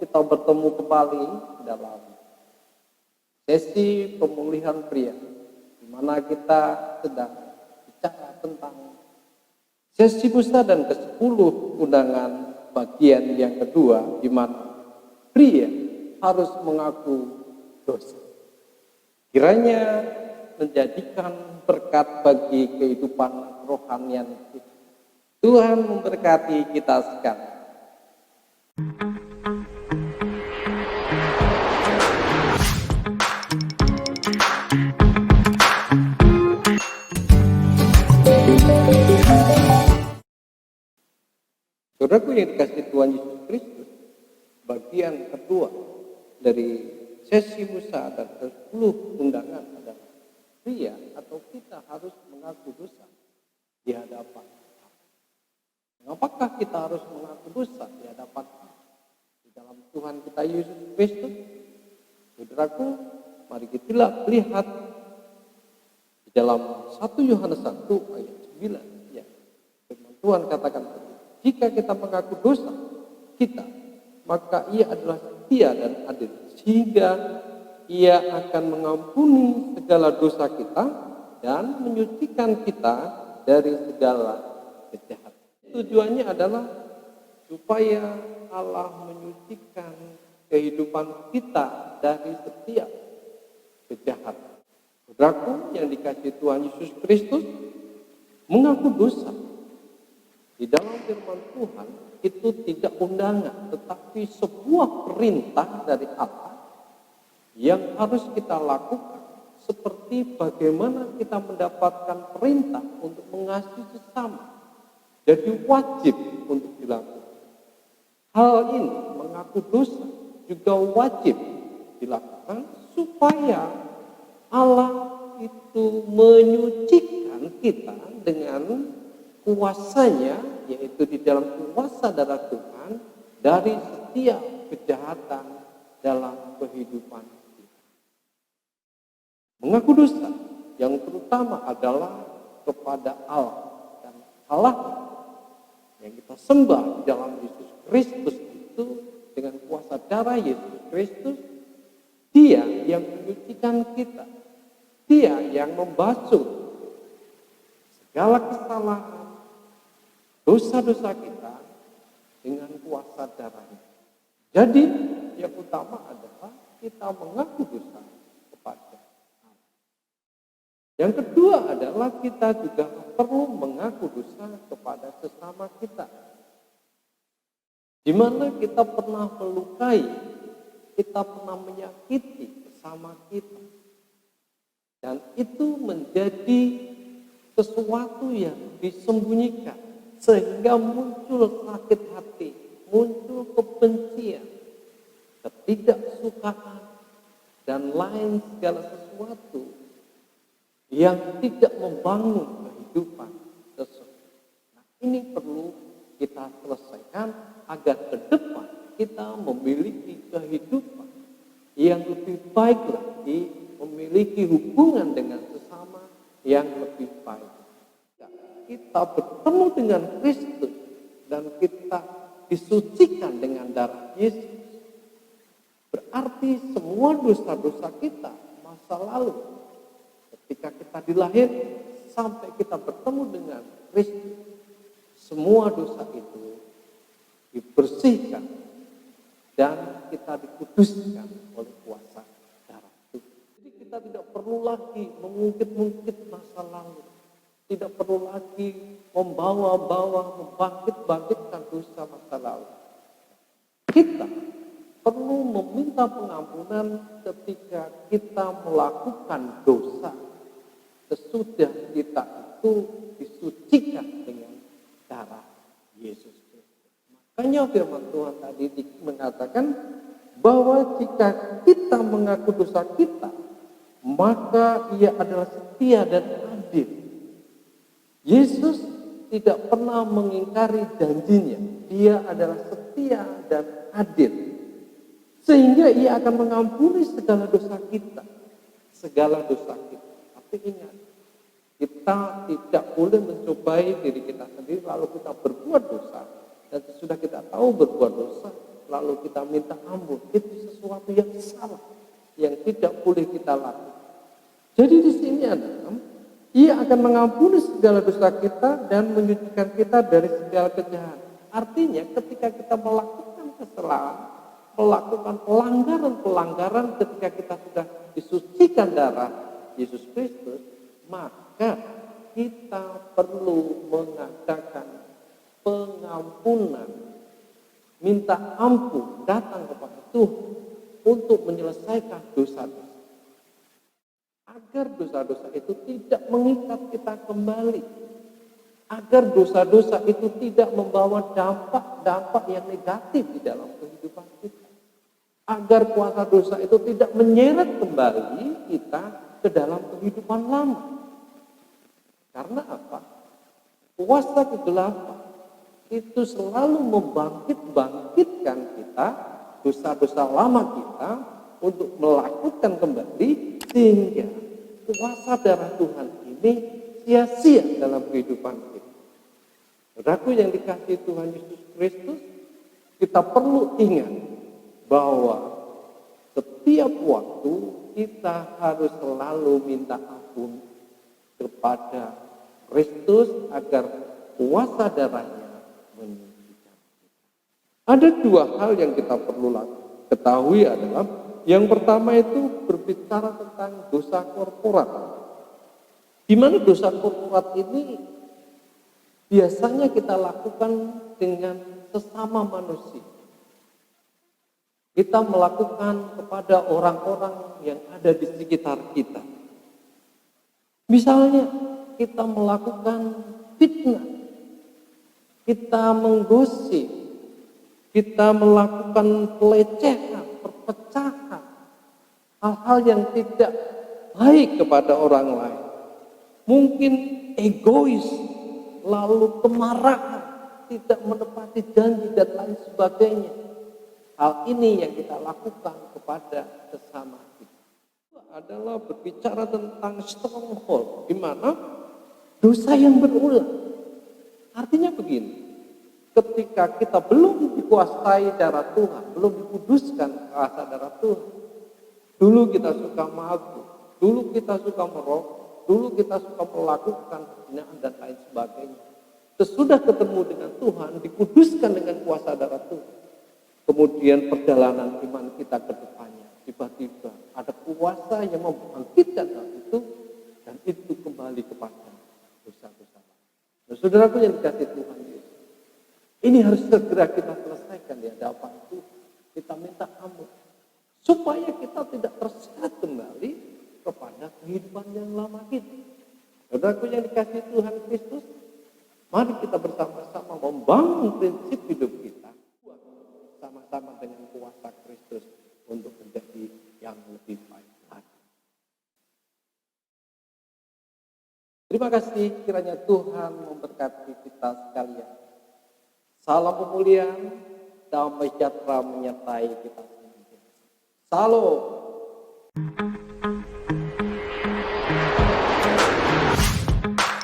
kita bertemu kembali dalam sesi pemulihan pria, di mana kita sedang bicara tentang sesi Musa dan ke-10 undangan bagian yang kedua, di mana pria harus mengaku dosa. Kiranya menjadikan berkat bagi kehidupan rohanian kita. Tuhan memberkati kita sekalian. Saudaraku yang dikasihi Tuhan Yesus Kristus, bagian kedua dari sesi Musa dan ke-10 undangan adalah pria atau kita harus mengaku dosa di hadapan Allah. Mengapakah kita harus mengaku dosa di hadapan Allah? Di dalam Tuhan kita Yesus Kristus, saudaraku, mari kita lihat di dalam 1 Yohanes 1 ayat 9. Ya, firman Tuhan katakan, jika kita mengaku dosa kita, maka ia adalah setia dan adil, sehingga ia akan mengampuni segala dosa kita dan menyucikan kita dari segala kejahatan. Tujuannya adalah supaya Allah menyucikan kehidupan kita dari setiap kejahatan. Saudaraku yang dikasihi Tuhan Yesus Kristus, mengaku dosa di dalam firman Tuhan itu tidak undangan, tetapi sebuah perintah dari Allah yang harus kita lakukan, seperti bagaimana kita mendapatkan perintah untuk mengasihi sesama. Jadi wajib untuk dilakukan. Hal ini mengaku dosa juga wajib dilakukan supaya Allah itu menyucikan kita dengan kuasanya, yaitu di dalam kuasa darah Tuhan, dari setiap kejahatan dalam kehidupan kita. Mengaku dosa yang terutama adalah kepada Allah, dan Allah yang kita sembah di dalam Yesus Kristus itu, dengan kuasa darah Yesus Kristus, Dia yang menyucikan kita, Dia yang membasuh segala kesalahan dosa-dosa kita dengan kuasa darahnya. Jadi yang utama adalah kita mengaku dosa kepada Allah. Yang kedua adalah kita juga perlu mengaku dosa kepada sesama kita. Di mana kita pernah melukai, kita pernah menyakiti sesama kita. Dan itu menjadi sesuatu yang disembunyikan, sehingga muncul sakit hati, muncul kebencian, ketidaksukaan, dan lain segala sesuatu yang tidak membangun kehidupan seseorang. Nah, ini perlu kita selesaikan agar ke depan kita memiliki kehidupan yang lebih baik lagi, memiliki hubungan dengan sesama yang lebih baik. Kita bertemu dengan Kristus dan kita disucikan dengan darah Yesus, berarti semua dosa-dosa kita masa lalu, ketika kita dilahirkan sampai kita bertemu dengan Kristus, semua dosa itu dibersihkan dan kita dikuduskan oleh kuasa darah Tuhan. Jadi kita tidak perlu lagi mengungkit-ungkit masa lalu, tidak perlu lagi membawa-bawa, membangkit-bangkitkan dosa masa lalu. Kita perlu meminta pengampunan ketika kita melakukan dosa, sesudah kita itu disucikan dengan darah Yesus Kristus. Makanya firman Tuhan tadi mengatakan bahwa jika kita mengaku dosa kita, maka Ia adalah setia dan adil. Yesus tidak pernah mengingkari janjinya. Dia adalah setia dan adil, sehingga Ia akan mengampuni segala dosa kita. Segala dosa kita. Tapi ingat, kita tidak boleh mencobai diri kita sendiri lalu kita berbuat dosa. Dan sesudah kita tahu berbuat dosa, lalu kita minta ampun, itu sesuatu yang salah, yang tidak boleh kita lakukan. Jadi di sini adalah Ia akan mengampuni segala dosa kita dan menyucikan kita dari segala kejahatan. Artinya ketika kita melakukan kesalahan, melakukan pelanggaran-pelanggaran ketika kita sudah disucikan darah Yesus Kristus, maka kita perlu mengadakan pengampunan, minta ampun, datang kepada Tuhan untuk menyelesaikan dosa-dosa. Agar dosa-dosa itu tidak mengikat kita kembali. Agar dosa-dosa itu tidak membawa dampak-dampak yang negatif di dalam kehidupan kita. Agar kuasa dosa itu tidak menyeret kembali kita ke dalam kehidupan lama. Karena apa? Kuasa kegelapan itu selalu membangkitkan kita, dosa-dosa lama kita, untuk melakukan kembali, sehingga kuasa darah Tuhan ini sia-sia dalam kehidupan kita. Saudaraku yang dikasihi Tuhan Yesus Kristus, kita perlu ingat bahwa setiap waktu kita harus selalu minta ampun kepada Kristus agar kuasa darahnya menyucikan kita. Ada dua hal yang kita perlu ketahui adalah, yang pertama itu berbicara tentang dosa korporat. Di mana dosa korporat ini biasanya kita lakukan dengan sesama manusia. Kita melakukan kepada orang-orang yang ada di sekitar kita. Misalnya kita melakukan fitnah, kita menggosip, kita melakukan pelecehan, perpecahan, hal-hal yang tidak baik kepada orang lain. Mungkin egois, lalu kemarahan, tidak menepati janji dan lain sebagainya. Hal ini yang kita lakukan kepada sesama kita. Adalah berbicara tentang stronghold, di mana dosa yang berulang. Artinya begini, ketika kita belum dikuasai darah Tuhan, belum dikuduskan kuasa darah Tuhan, dulu kita suka mabuk, dulu kita suka merokok, dulu kita suka melakukan penghinaan dan lain sebagainya. Sesudah ketemu dengan Tuhan, dikuduskan dengan kuasa darah Tuhan, kemudian perjalanan iman kita ke depannya, tiba-tiba ada kuasa yang membangkitkan hal itu, dan itu kembali kepada dosa-dosa. Nah, saudaraku yang dikasihi Tuhan Yesus, ini harus segera kita selesaikan di hadapan Tuhan. Kita minta ampun supaya kita tidak terseret kembali kepada kehidupan yang lama kita. Saudaraku yang dikasihi Tuhan Kristus, mari kita bersama-sama membangun prinsip hidup kita sama-sama dengan kuasa Kristus untuk menjadi yang lebih baik lagi. Terima kasih, kiranya Tuhan memberkati kita sekalian. Salam pemulihan, damai sejahtera menyertai kita semua. Salam.